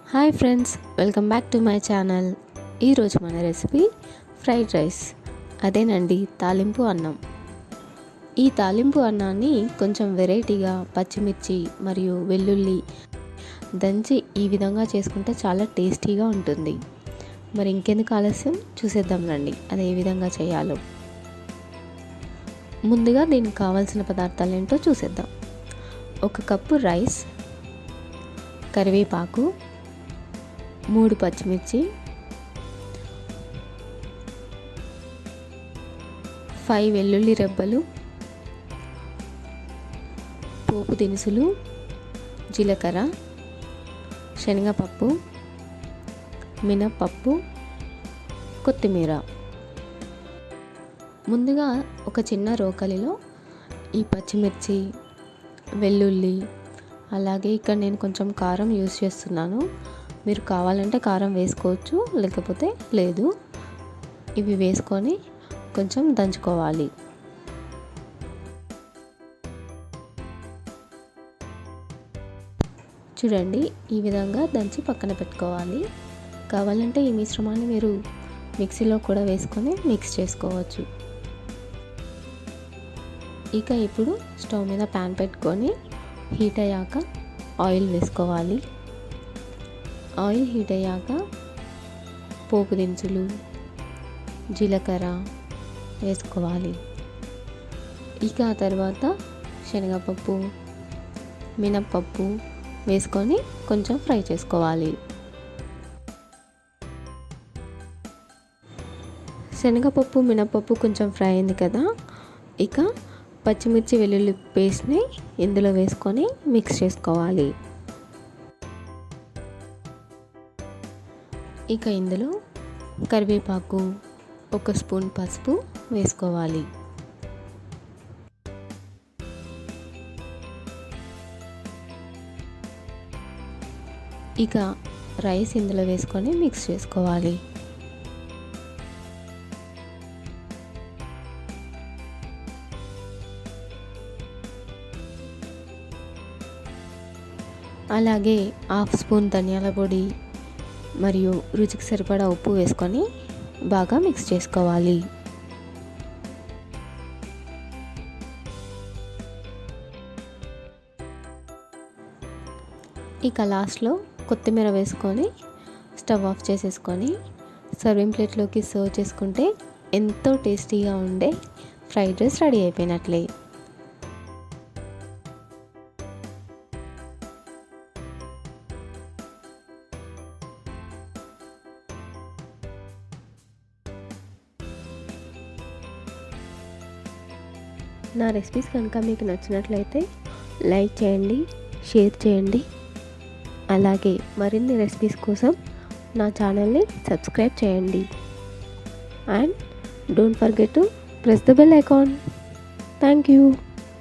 Hi friends, welcome back to my channel. ఈరోజు మన recipe fried rice, అదేనండి తాలింపు అన్నం. ఈ తాలింపు అన్నాన్ని కొంచెం వెరైటీగా పచ్చిమిర్చి మరియు వెల్లుల్లి దంచి ఈ విధంగా చేసుకుంటే చాలా టేస్టీగా ఉంటుంది. మరి ఇంకెందుకు ఆలస్యం, చూసేద్దాం రండి అది ఏ విధంగా చేయాలో. ముందుగా దీనికి కావాల్సిన పదార్థాలు ఏంటో చూసేద్దాం. 1 కప్పు రైస్, కరివేపాకు, 3 పచ్చిమిర్చి, 5 వెల్లుల్లి రెబ్బలు, పోపు దినుసులు, జీలకర్ర, శనగపప్పు, మినప్పప్పు, కొత్తిమీర. ముందుగా ఒక చిన్న రోకలిలో ఈ పచ్చిమిర్చి, వెల్లుల్లి, అలాగే ఇక్కడ నేను కొంచెం కారం యూస్ చేస్తున్నాను. మీరు కావాలంటే కారం వేసుకోవచ్చు, లేకపోతే లేదు. ఇవి వేసుకొని కొంచెం దంచుకోవాలి. చూడండి, ఈ విధంగా దంచి పక్కన పెట్టుకోవాలి. కావాలంటే ఈ మిశ్రమాన్ని మీరు మిక్సీలో కూడా వేసుకొని మిక్స్ చేసుకోవచ్చు. ఇక ఇప్పుడు స్టవ్ మీద ప్యాన్ పెట్టుకొని హీట్ అయ్యాక ఆయిల్ వేసుకోవాలి. ఆయిల్ హీట్ అయ్యాక పోపు దినుసులు, జీలకర్ర వేసుకోవాలి. ఇక ఆ తర్వాత శనగపప్పు, మినప్పప్పు వేసుకొని కొంచెం ఫ్రై చేసుకోవాలి. శనగపప్పు, మినప్పప్పు కొంచెం ఫ్రై అయింది కదా, ఇక పచ్చిమిర్చి వెల్లుల్లి పేస్ట్ని ఇందులో వేసుకొని మిక్స్ చేసుకోవాలి. ఇక ఇందులో కరివేపాకు, 1 స్పూన్ పసుపు వేసుకోవాలి. ఇక రైస్ ఇందులో వేసుకొని మిక్స్ చేసుకోవాలి. అలాగే 1/2 స్పూన్ ధనియాల పొడి మరియు రుచికి సరిపడా ఉప్పు వేసుకొని బాగా మిక్స్ చేసుకోవాలి. ఇక లాస్ట్లో కొత్తిమీర వేసుకొని స్టవ్ ఆఫ్ చేసేసుకొని సర్వింగ్ ప్లేట్లోకి సర్వ్ చేసుకుంటే ఎంతో టేస్టీగా ఉండే ఫ్రైడ్ రైస్ రెడీ అయిపోయినట్లే. నా రెసిపీస్ కనుక మీకు నచ్చినట్లయితే లైక్ చేయండి, షేర్ చేయండి. అలాగే మరిన్ని రెసిపీస్ కోసం నా ఛానల్ని సబ్స్క్రైబ్ చేయండి. And don't forget to press the bell icon. Thank you.